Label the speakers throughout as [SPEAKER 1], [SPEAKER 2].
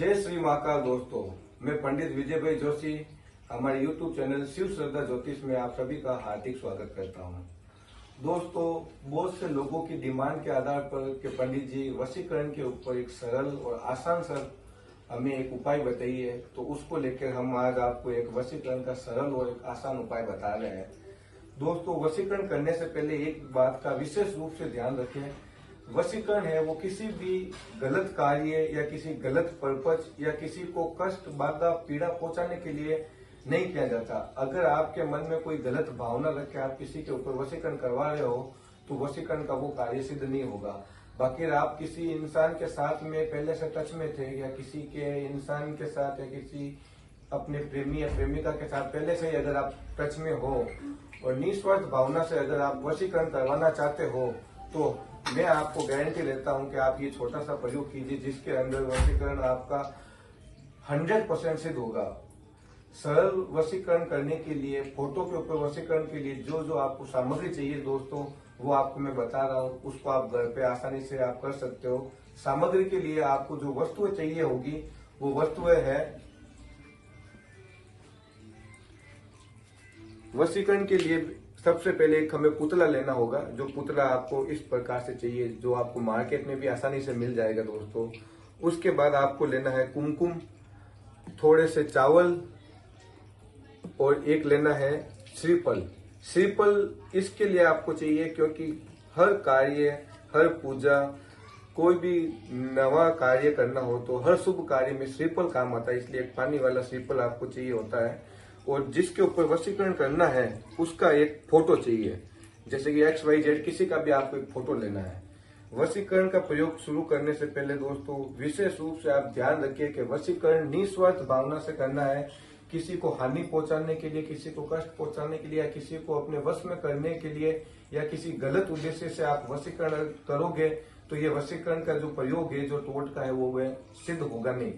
[SPEAKER 1] जय श्री महाकाल दोस्तों, मैं पंडित विजय भाई जोशी हमारे YouTube चैनल शिव श्रद्धा ज्योतिष में आप सभी का हार्दिक स्वागत करता हूं। दोस्तों, बहुत से लोगों की डिमांड के आधार पर कि पंडित जी वशीकरण के ऊपर एक सरल और आसान सा हमें एक उपाय बताइए, तो उसको लेकर हम आज आपको एक वशीकरण का सरल और एक आसान उपाय बता रहे हैं। दोस्तों, वशीकरण करने से पहले एक बात का विशेष रूप से ध्यान रखें। वशीकरण है वो किसी भी गलत कार्य या किसी गलत पर्पज या किसी को कष्ट, बाधा, पीड़ा पहुंचाने के लिए नहीं किया जाता। अगर आपके मन में कोई गलत भावना रख के आप किसी के ऊपर वशीकरण करवा रहे हो तो वशीकरण का वो कार्य सिद्ध नहीं होगा। बाकी आप किसी इंसान के साथ में पहले से टच में थे या किसी के इंसान के साथ या किसी अपने प्रेमी या प्रेमिका के साथ पहले से ही अगर आप टच में हो और निस्वार्थ भावना से अगर आप वशीकरण करवाना चाहते हो तो मैं आपको गारंटी देता हूं कि आप ये छोटा सा प्रयोग कीजिए जिसके अंदर वशीकरण आपका 100% सिद्ध होगा। सरल वशीकरण करने के लिए, फोटो के ऊपर वशीकरण के लिए जो जो आपको सामग्री चाहिए दोस्तों, वो आपको मैं बता रहा हूँ। उसको आप घर पे आसानी से आप कर सकते हो। सामग्री के लिए आपको जो वस्तुएं चाहिए होगी वो वस्तुएं है, वशीकरण के लिए सबसे पहले एक हमें पुतला लेना होगा। जो पुतला आपको इस प्रकार से चाहिए, जो आपको मार्केट में भी आसानी से मिल जाएगा दोस्तों। उसके बाद आपको लेना है कुमकुम, थोड़े से चावल और एक लेना है श्रीफल। श्रीफल इसके लिए आपको चाहिए क्योंकि हर कार्य, हर पूजा, कोई भी नवा कार्य करना हो तो हर शुभ कार्य में श्रीफल काम आता है, इसलिए एक पानी वाला श्रीफल आपको चाहिए होता है। और जिसके ऊपर वशीकरण करना है उसका एक फोटो चाहिए, जैसे कि XYZ किसी का भी आपको एक फोटो लेना है। वशीकरण का प्रयोग शुरू करने से पहले दोस्तों विशेष रूप से आप ध्यान रखिए कि वशीकरण निस्वार्थ भावना से करना है। किसी को हानि पहुंचाने के लिए, किसी को कष्ट पहुंचाने के लिए या किसी को अपने वश में करने के लिए या किसी गलत उद्देश्य से आप वशीकरण करोगे तो ये वशीकरण का जो प्रयोग है, जो टोटका है, वो सिद्ध होगा नहीं।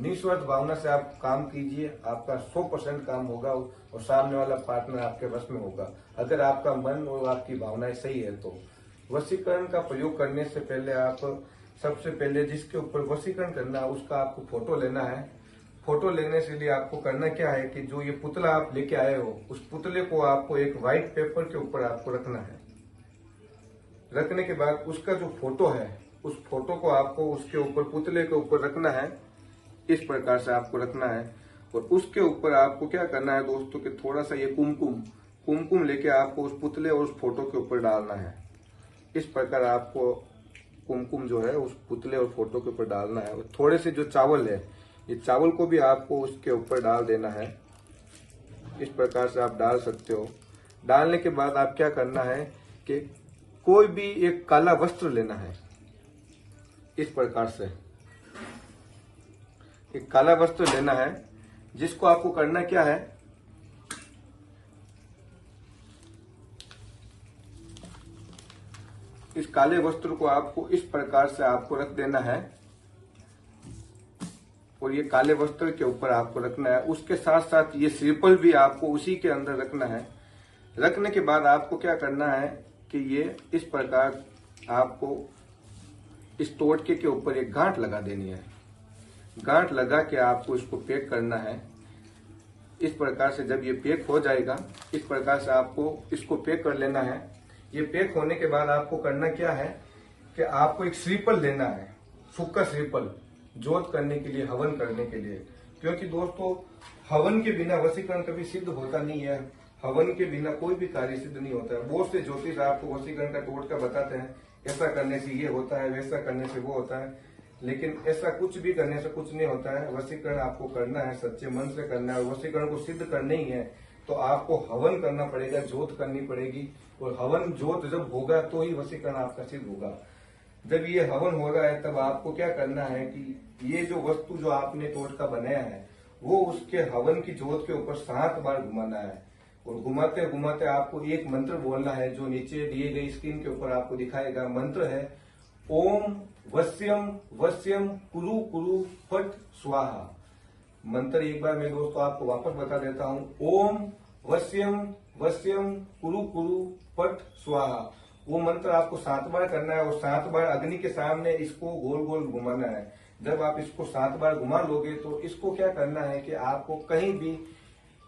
[SPEAKER 1] निस्वार्थ भावना से आप काम कीजिए, आपका 100% काम होगा और सामने वाला पार्टनर आपके वश में होगा, अगर आपका मन और आपकी भावनाएं सही है तो। वशीकरण का प्रयोग करने से पहले आप सबसे पहले जिसके ऊपर वशीकरण करना है उसका आपको फोटो लेना है। फोटो लेने से लिए आपको करना क्या है कि जो ये पुतला आप लेके आए हो उस पुतले को आपको एक व्हाइट पेपर के ऊपर आपको रखना है। रखने के बाद उसका जो फोटो है उस फोटो को आपको उसके ऊपर, पुतले के ऊपर रखना है। इस प्रकार से आपको रखना है और उसके ऊपर आपको क्या करना है दोस्तों कि थोड़ा सा ये कुमकुम लेके आपको उस पुतले और उस फोटो के ऊपर डालना है। इस प्रकार आपको कुमकुम जो है उस पुतले और फोटो के ऊपर डालना है। और थोड़े से जो चावल है, ये चावल को भी आपको उसके ऊपर डाल देना है। इस प्रकार से आप डाल सकते हो। डालने के बाद आप क्या करना है कि कोई भी एक काला वस्त्र लेना है। इस प्रकार से एक काला वस्त्र लेना है, जिसको आपको करना क्या है, इस काले वस्त्र को आपको इस प्रकार से आपको रख देना है और ये काले वस्त्र के ऊपर आपको रखना है। उसके साथ साथ ये श्रीफल भी आपको उसी के अंदर रखना है। रखने के बाद आपको क्या करना है कि ये इस प्रकार आपको इस टोटके के ऊपर एक गांठ लगा देनी है। गांठ लगा के आपको इसको पैक करना है। इस प्रकार से जब ये पैक हो जाएगा, इस प्रकार से आपको इसको पैक कर लेना है। ये पैक होने के बाद आपको करना क्या है कि आपको एक श्रीफल लेना है, सूखा श्रीफल, जोत करने के लिए, हवन करने के लिए। क्योंकि दोस्तों हवन के बिना वशीकरण कभी सिद्ध होता नहीं है। हवन के बिना कोई भी कार्य सिद्ध नहीं होता है। बहुत से ज्योतिष आपको वशीकरण का टोटका बताते हैं, ऐसा करने से ये होता है, वैसा करने से वो होता है, लेकिन ऐसा कुछ भी करने से कुछ नहीं होता है। वशीकरण आपको करना है, सच्चे मन से करना है। वशीकरण को सिद्ध करना ही है तो आपको हवन करना पड़ेगा, जोत करनी पड़ेगी। और हवन जोत जब होगा तो ही वशीकरण आपका सिद्ध होगा। जब ये हवन हो रहा है तब आपको क्या करना है कि ये जो वस्तु जो आपने टोटका बनाया है वो उसके हवन की जोत के ऊपर 7 बार घुमाना है। और घुमाते घुमाते आपको एक मंत्र बोलना है जो नीचे दिए गई स्क्रीन के ऊपर आपको दिखाएगा। मंत्र है ओम वश्यम वश्यम कुरु कुरु फट स्वाहा। मंत्र एक बार मैं दोस्तों आपको वापस बता देता हूं। ओम वश्यम वश्यम कुरु कुरु फट स्वाहा। वो मंत्र आपको 7 बार करना है और 7 बार अग्नि के सामने इसको गोल गोल घुमाना है। जब आप इसको 7 बार घुमा लोगे तो इसको क्या करना है कि आपको कहीं भी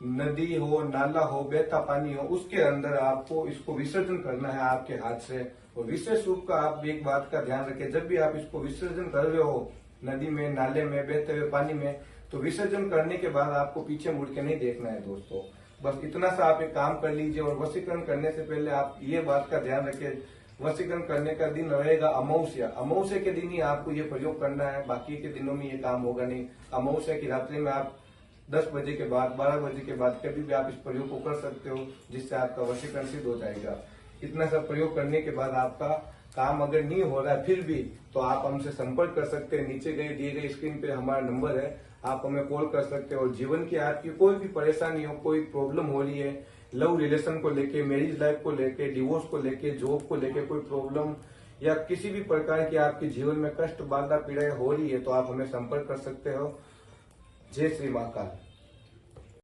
[SPEAKER 1] नदी हो, नाला हो, बहता पानी हो, उसके अंदर आपको इसको विसर्जन करना है आपके हाथ से। और विशेष रूप का आप एक बात का ध्यान रखें, जब भी आप इसको विसर्जन कर रहे हो नदी में, नाले में, बहते हुए पानी में, तो विसर्जन करने के बाद आपको पीछे मुड़ के नहीं देखना है दोस्तों। बस इतना सा आप एक काम कर लीजिए। और वशीकरण करने से पहले आप ये बात का ध्यान रखें, वशीकरण करने का दिन रहेगा अमावस्या। अमावस्या के दिन ही आपको ये प्रयोग करना है, बाकी के दिनों में ये काम होगा नहीं। अमावस्या की रात्रि में आप 10 बजे के बाद, 12 बजे के बाद कभी भी आप इस प्रयोग को कर सकते हो, जिससे आपका वशीकरण सिद्ध हो जाएगा। इतना सब प्रयोग करने के बाद आपका काम अगर नहीं हो रहा है फिर भी, तो आप हमसे संपर्क कर सकते हैं। नीचे दिए गए स्क्रीन पे हमारा नंबर है, आप हमें कॉल कर सकते हो। और जीवन की आपकी कोई भी परेशानी हो, कोई प्रॉब्लम हो रही है, लव रिलेशन को लेके, मैरिज लाइफ को लेके, डिवोर्स को लेके, जॉब को लेके कोई प्रॉब्लम, या किसी भी प्रकार की आपके जीवन में कष्ट, बाधा, पीड़ाएं हो रही है, तो आप हमें संपर्क कर सकते हो। जय श्री महाकाल।